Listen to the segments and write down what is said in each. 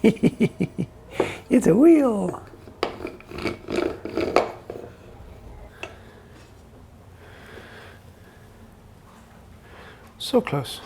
It's a wheel. So close.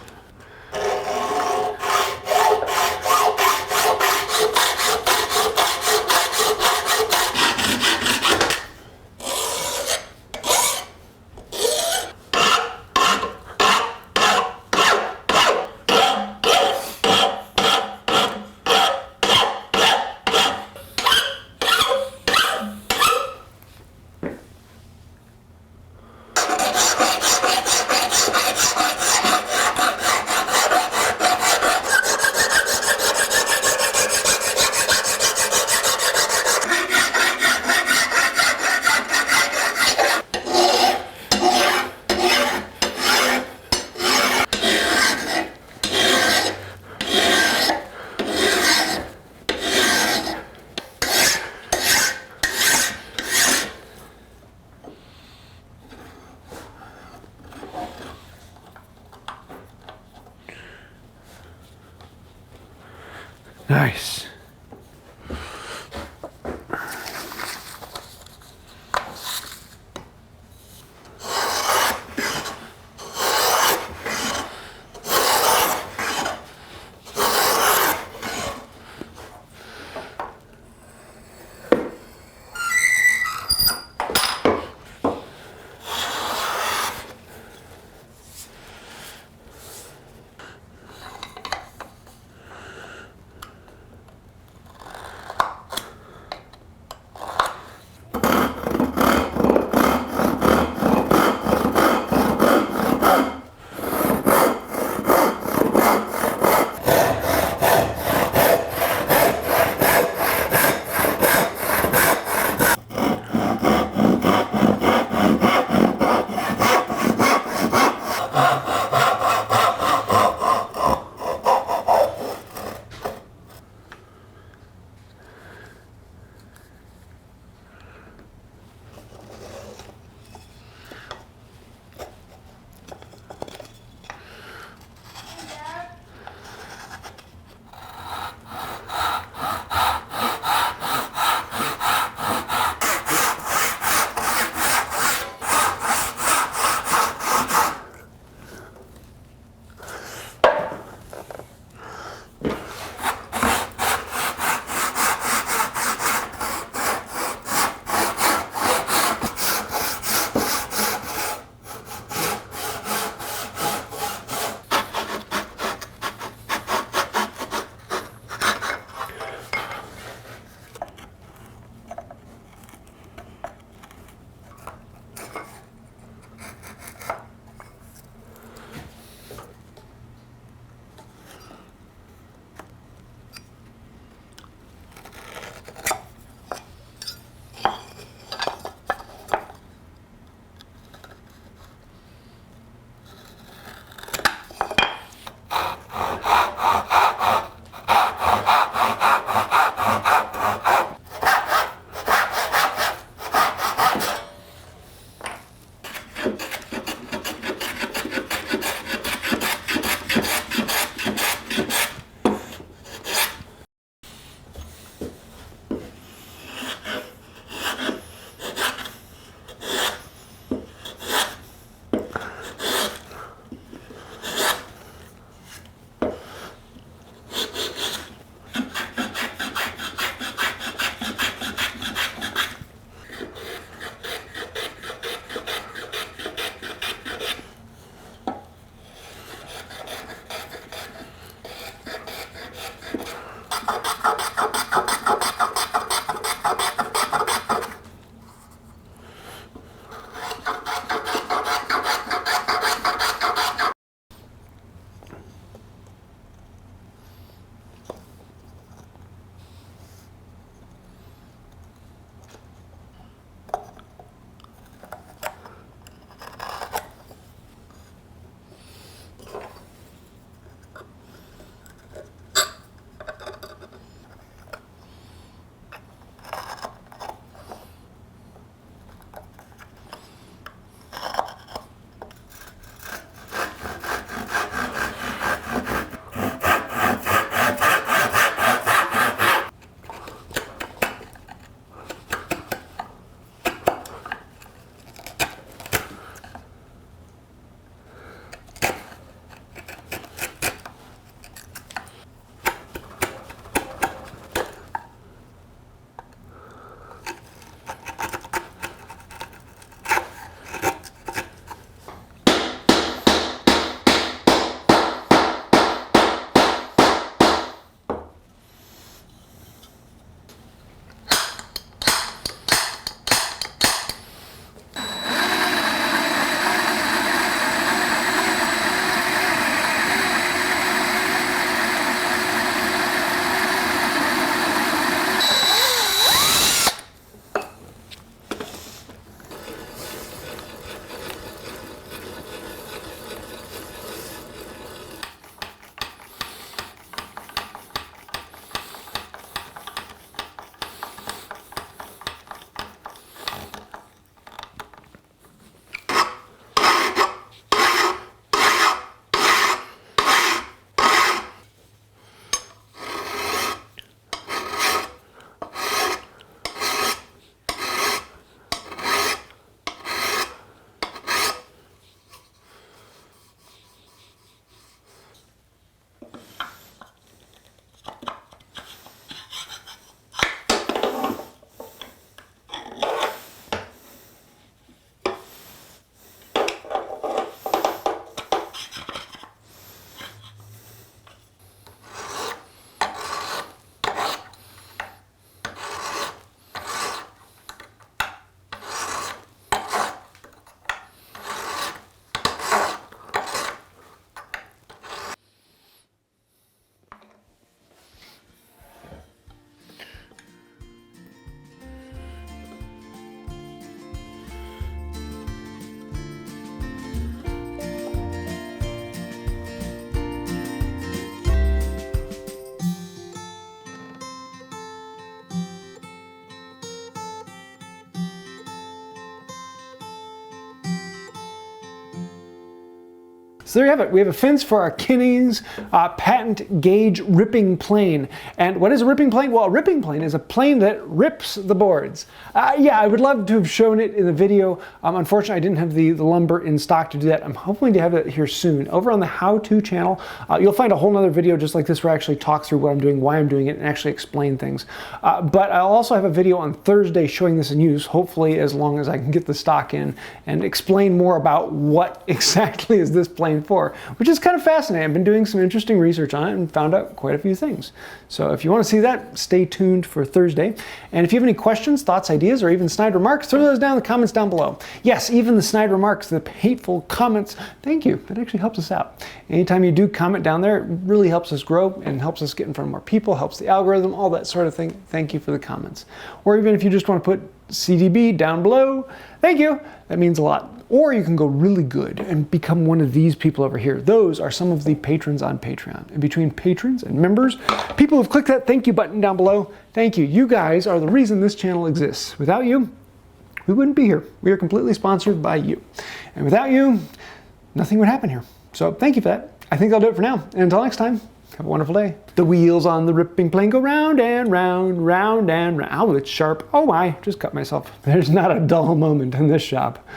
So there you have it. We have a fence for our Kenny's patent Gage ripping plane. And what is a ripping plane? Well, a ripping plane is a plane that rips the boards. Yeah, I would love to have shown it in the video. Unfortunately, I didn't have the lumber in stock to do that. I'm hoping to have it here soon. Over on the how-to channel, you'll find a whole nother video just like this where I actually talk through what I'm doing, why I'm doing it, and actually explain things. But I'll also have a video on Thursday showing this in use, hopefully as long as I can get the stock in, and explain more about what exactly is this plane for, which is kind of fascinating. I've been doing some interesting research on it and found out quite a few things. So if you want to see that, stay tuned for Thursday. And if you have any questions, thoughts, ideas, or even snide remarks, throw those down in the comments down below. Yes, even the snide remarks, the hateful comments, thank you. That actually helps us out. Anytime you do comment down there, it really helps us grow and helps us get in front of more people, helps the algorithm, all that sort of thing. Thank you for the comments. Or even if you just want to put CDB down below, thank you. That means a lot. Or you can go really good and become one of these people over here. Those are some of the patrons on Patreon. And between patrons and members, people who've clicked that thank you button down below, thank you. You guys are the reason this channel exists. Without you, we wouldn't be here. We are completely sponsored by you. And without you, nothing would happen here. So thank you for that. I think that'll do it for now. And until next time, have a wonderful day. The wheels on the ripping plane go round and round, round and round. Oh, it's sharp. Oh my, just cut myself. There's not a dull moment in this shop.